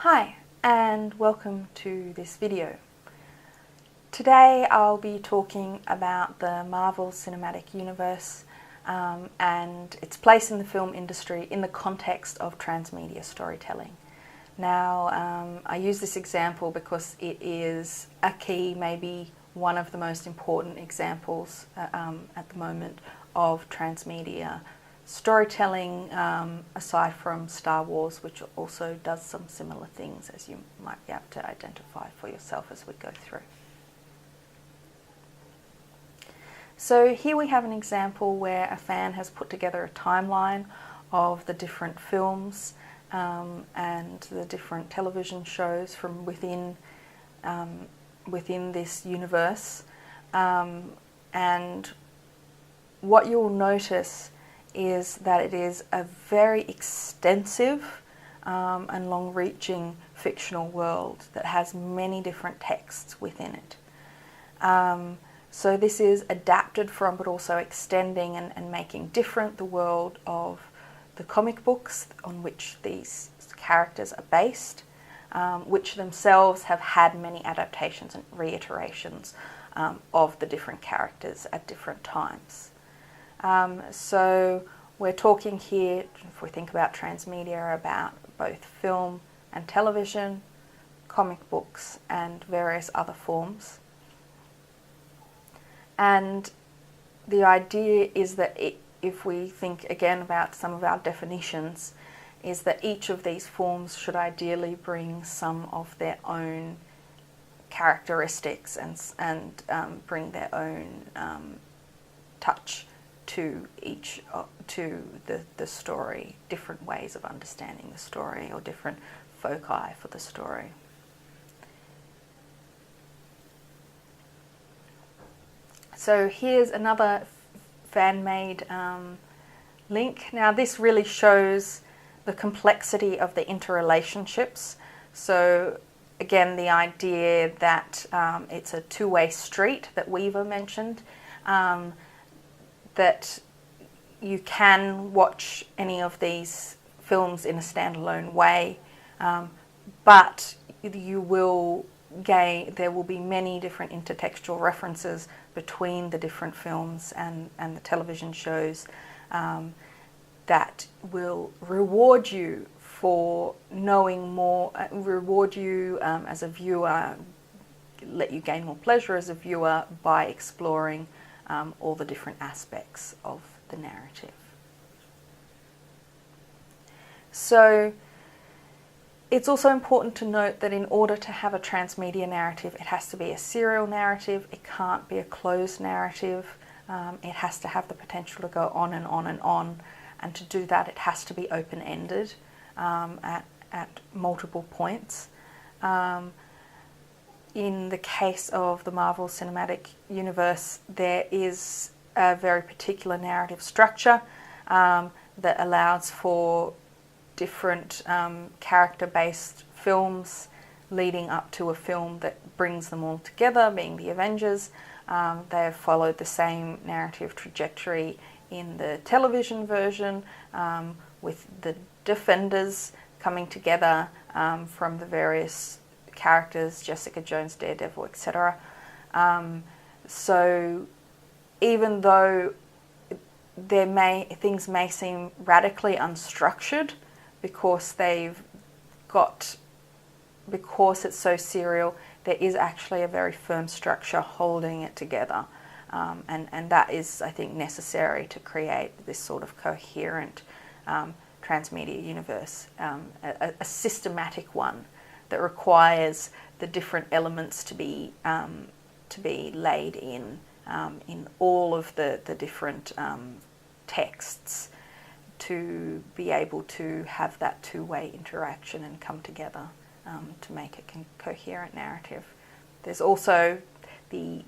Hi, and welcome to this video. Today I'll be talking about the Marvel Cinematic Universe and its place in the film industry in the context of transmedia storytelling. Now, I use this example because it is a key, maybe one of the most important examples at the moment of transmedia storytelling, aside from Star Wars, which also does some similar things, as you might be able to identify for yourself as we go through. So here we have an example where a fan has put together a timeline of the different films and the different television shows from within this universe, and what you'll notice is that it is a very extensive and long-reaching fictional world that has many different texts within it. So this is adapted from, but also extending and making different the world of the comic books on which these characters are based, which themselves have had many adaptations and reiterations of the different characters at different times. So we're talking here, if we think about transmedia, about both film and television, comic books, and various other forms. And the idea is that if we think again about some of our definitions, is that each of these forms should ideally bring some of their own characteristics and bring their own touch to the story, different ways of understanding the story or different foci for the story. So here's another fan-made link. Now this really shows the complexity of the interrelationships. So again, the idea that it's a two-way street that Weaver mentioned, that you can watch any of these films in a standalone way, but you will there will be many different intertextual references between the different films and the television shows that will reward you for knowing more, reward you as a viewer, let you gain more pleasure as a viewer by exploring all the different aspects of the narrative. So it's also important to note that in order to have a transmedia narrative, it has to be a serial narrative. It can't be a closed narrative. It has to have the potential to go on and on and on. And to do that, it has to be open-ended at multiple points. In the case of the Marvel Cinematic Universe, there is a very particular narrative structure that allows for different character-based films leading up to a film that brings them all together, being the Avengers. They have followed the same narrative trajectory in the television version, with the Defenders coming together from the various characters, Jessica Jones, Daredevil, etc. So even though things may seem radically unstructured because because it's so serial, there is actually a very firm structure holding it together, and that is, I think, necessary to create this sort of coherent transmedia universe, a systematic one that requires the different elements to be laid in all of the different texts to be able to have that two-way interaction and come together to make a coherent narrative. There's also the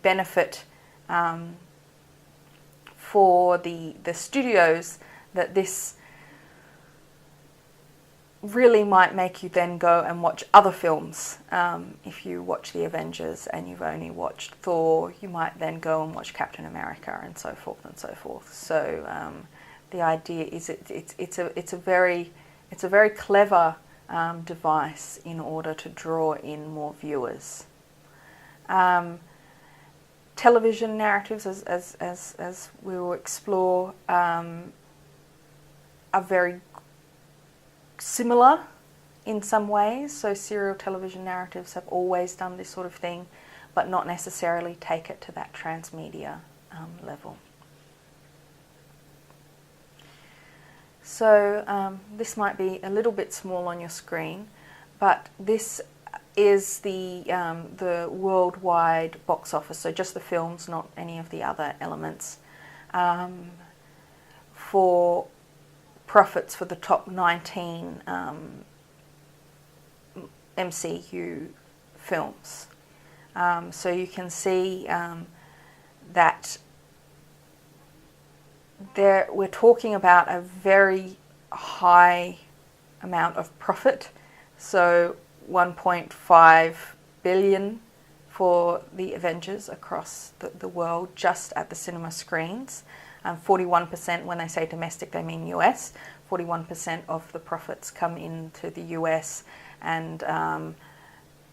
benefit for the studios that this really might make you then go and watch other films. If you watch the Avengers and you've only watched Thor, you might then go and watch Captain America and so forth and so forth. So the idea is it's a very clever device in order to draw in more viewers. Television narratives, as we will explore, are very similar in some ways. So serial television narratives have always done this sort of thing, but not necessarily take it to that transmedia level. So this might be a little bit small on your screen, but this is the worldwide box office, so just the films, not any of the other elements, for profits for the top 19 MCU films. So you can see that we're talking about a very high amount of profit. So 1.5 billion for the Avengers across the world, just at the cinema screens. 41%, when they say domestic, they mean US. 41% of the profits come into the US, and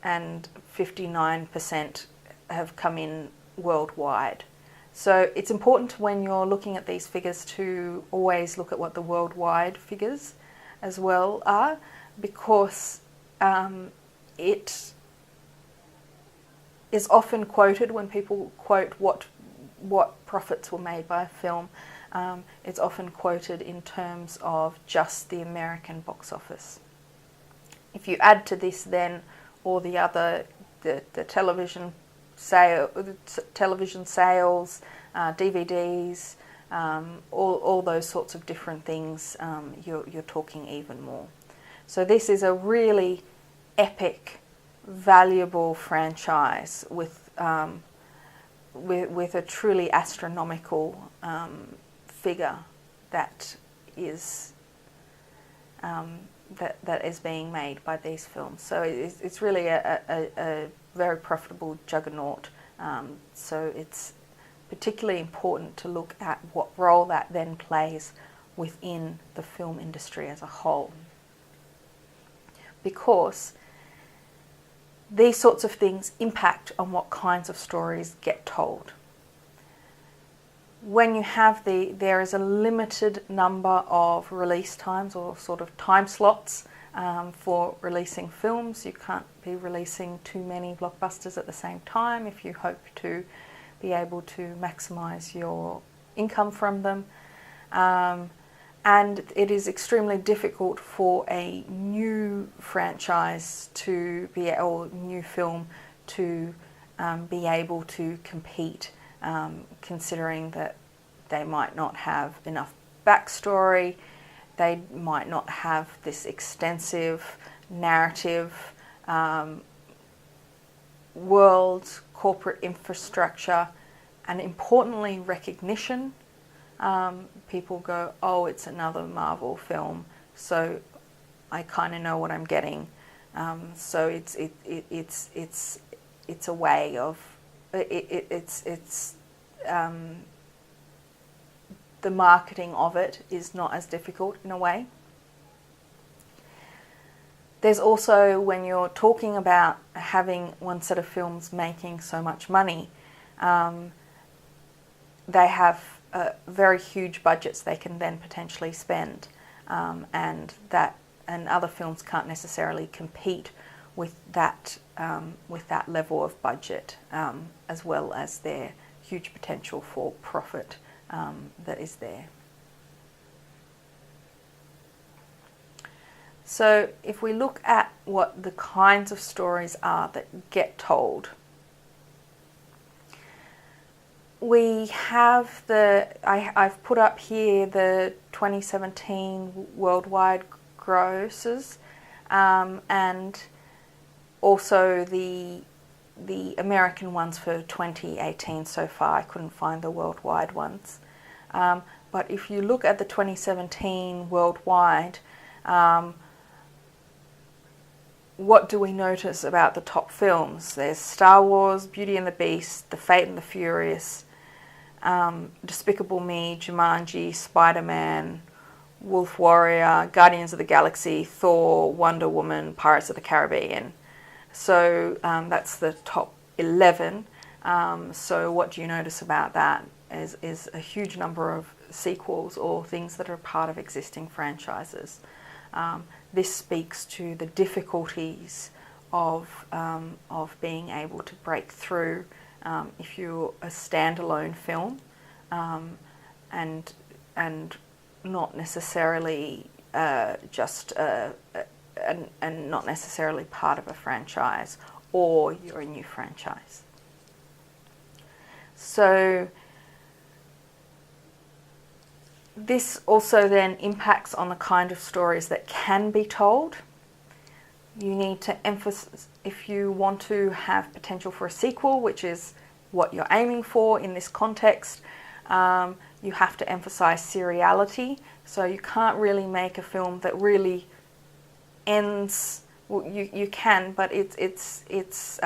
59% have come in worldwide. So it's important when you're looking at these figures to always look at what the worldwide figures as well are, because it is often quoted when people quote what profits were made by a film. It's often quoted in terms of just the American box office. If you add to this then all the other the television sales, DVDs, all those sorts of different things, you're talking even more. So this is a really epic, valuable franchise with a truly astronomical figure that is that is being made by these films. So it's really a very profitable juggernaut. So it's particularly important to look at what role that then plays within the film industry as a whole, because these sorts of things impact on what kinds of stories get told. When you have there is a limited number of release times, or sort of time slots for releasing films. You can't be releasing too many blockbusters at the same time if you hope to be able to maximise your income from them. And it is extremely difficult for a new franchise to be, or new film to be able to compete, considering that they might not have enough backstory, they might not have this extensive narrative, world, corporate infrastructure, and importantly recognition. People go, oh, it's another Marvel film, so I kind of know what I'm getting. So it's a way of the marketing of it is not as difficult in a way. There's also, when you're talking about having one set of films making so much money, they have very huge budgets they can then potentially spend, and other films can't necessarily compete with that level of budget, as well as their huge potential for profit that is there. So if we look at what the kinds of stories are that get told, we have I've put up here the 2017 worldwide grosses, and also the American ones for 2018 so far. I couldn't find the worldwide ones. But if you look at the 2017 worldwide, what do we notice about the top films? There's Star Wars, Beauty and the Beast, The Fate and the Furious, Despicable Me, Jumanji, Spider-Man, Wolf Warrior, Guardians of the Galaxy, Thor, Wonder Woman, Pirates of the Caribbean. So that's the top 11. So what do you notice about that is a huge number of sequels or things that are part of existing franchises. This speaks to the difficulties of being able to break through if you're a standalone film and not necessarily and not necessarily part of a franchise, or you're a new franchise. So this also then impacts on the kind of stories that can be told. You need to emphasize, if you want to have potential for a sequel, which is what you're aiming for in this context, you have to emphasize seriality. So you can't really make a film that really ends. Well, you can, but it's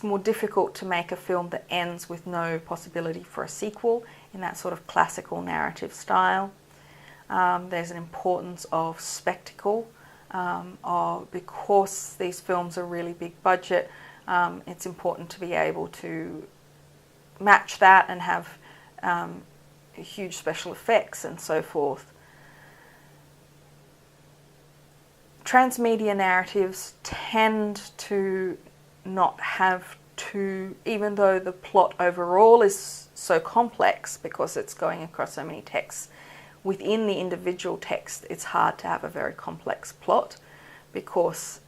more difficult to make a film that ends with no possibility for a sequel in that sort of classical narrative style. There's an importance of spectacle, because these films are really big budget. It's important to be able to match that and have huge special effects and so forth. Transmedia narratives tend to not have to, even though the plot overall is so complex because it's going across so many texts, within the individual text it's hard to have a very complex plot because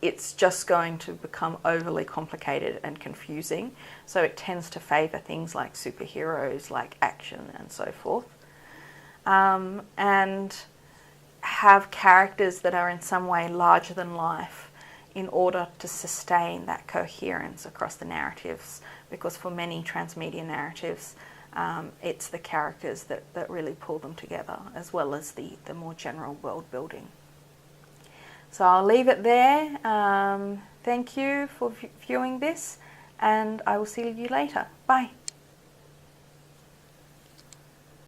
it's just going to become overly complicated and confusing. So it tends to favour things like superheroes, like action and so forth. And have characters that are in some way larger than life in order to sustain that coherence across the narratives, because for many transmedia narratives it's the characters that really pull them together, as well as the more general world building. So I'll leave it there. Thank you for viewing this, and I will see you later. Bye.